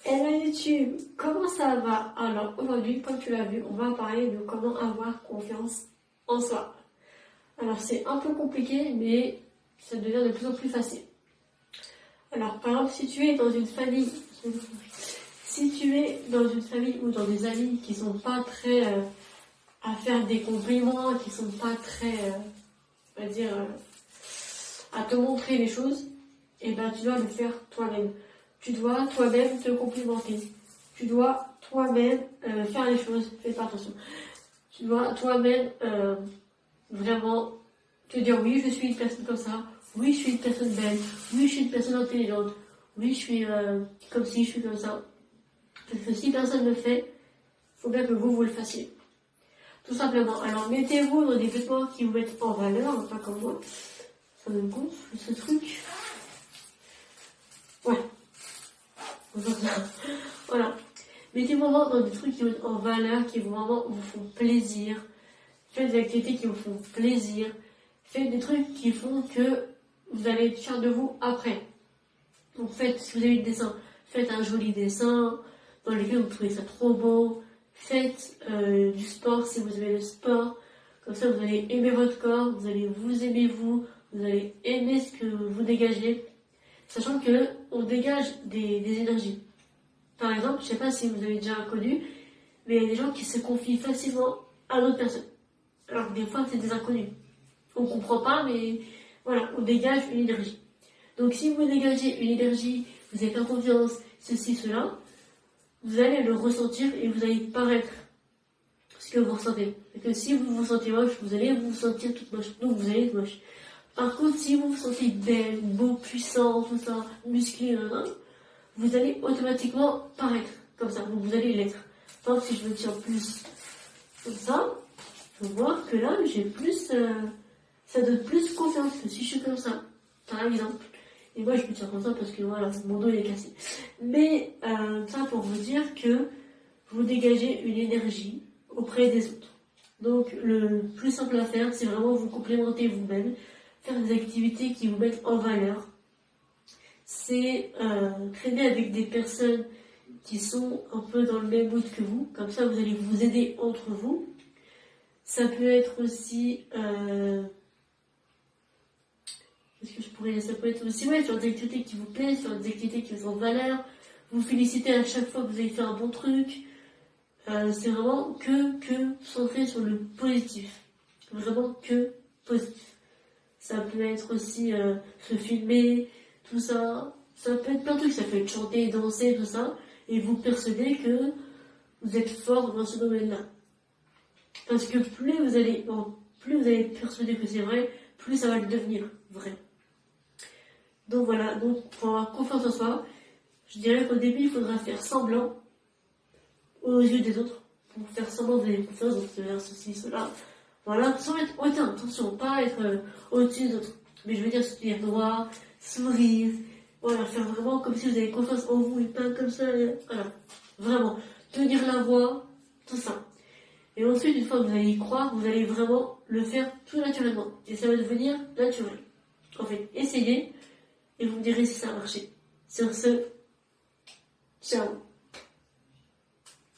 Hello YouTube, comment ça va? Alors aujourd'hui, comme tu l'as vu, on va parler de comment avoir confiance en soi. Alors c'est un peu compliqué, mais ça devient de plus en plus facile. Alors par exemple, si tu es dans une famille, ou dans des amis qui sont pas très à faire des compliments, qui sont pas très, on va dire, à te montrer les choses, et ben tu dois le faire toi-même. Tu dois toi-même te complimenter. Tu dois toi-même faire les choses. Fais pas attention. Tu dois toi-même vraiment te dire oui, je suis une personne comme ça. Oui, je suis une personne belle. Oui, je suis une personne intelligente. Oui, je suis comme si je suis comme ça. Parce que si personne ne le fait, il faut bien que vous le fassiez. Tout simplement. Alors, mettez-vous dans des vêtements qui vous mettent en valeur, pas comme moi. Ça me gonfle ce truc. Ouais. Voilà. Mettez-vous vraiment dans des trucs qui mettent en valeur, qui vraiment vous font plaisir. Faites des activités qui vous font plaisir. Faites des trucs qui font que vous allez être fier de vous après. Donc faites, si vous avez des dessins, faites un joli dessin dans lequel vous trouvez ça trop beau. Faites du sport si vous aimez le sport. Comme ça, vous allez aimer votre corps, vous allez vous aimer vous allez aimer ce que vous dégagez. Sachant que on dégage des énergies. Par exemple, je ne sais pas si vous avez déjà connu, mais il y a des gens qui se confient facilement à d'autres personnes. Alors que des fois, c'est des inconnus. On ne comprend pas, mais voilà, on dégage une énergie. Donc si vous dégagez une énergie, vous êtes en confiance, ceci, cela, vous allez le ressentir et vous allez paraître ce que vous ressentez. Et que si vous vous sentez moche, vous allez vous sentir toute moche. Donc vous allez être moche. Par contre, si vous vous sentez belle, beau, puissant, tout ça, musclé, vous allez automatiquement paraître comme ça. Donc vous allez l'être. Par exemple, si je me tiens plus comme ça, je vais voir que là, j'ai plus, ça donne plus confiance que si je suis comme ça, par exemple. Et moi, je me tiens comme ça parce que voilà, mon dos il est cassé. Mais ça pour vous dire que vous dégagez une énergie auprès des autres. Donc le plus simple à faire, c'est vraiment vous complémenter vous-même, faire des activités qui vous mettent en valeur. C'est traîner avec des personnes qui sont un peu dans le même mood que vous. Comme ça, vous allez vous aider entre vous. Ça peut être aussi... qu'est-ce que je pourrais dire? Ça peut être aussi, ouais, faire des activités qui vous plaisent, faire des activités qui vous ont valeur. Vous féliciter à chaque fois que vous avez fait un bon truc. C'est vraiment que centré sur le positif. Vraiment que positif. Ça peut être aussi se filmer, tout ça. Ça peut être plein de trucs. Ça peut être chanter, danser, tout ça. Et vous persuader que vous êtes fort dans ce domaine-là. Parce que plus vous allez être persuadé que c'est vrai, plus ça va le devenir vrai. Donc voilà, donc pour avoir confiance en soi, je dirais qu'au début il faudra faire semblant aux yeux des autres. Pour faire semblant que vous avez confiance, donc faire ceci, cela. Voilà, sans être hautain, attention, pas être au-dessus des autres. Mais je veux dire, sourire droit, sourire, voilà, faire vraiment comme si vous avez confiance en vous et pas comme ça, voilà. Vraiment, tenir la voix, tout ça. Et ensuite, une fois que vous allez y croire, vous allez vraiment le faire tout naturellement. Et ça va devenir naturel. En fait, essayez et vous me direz si ça a marché. Sur ce, ciao.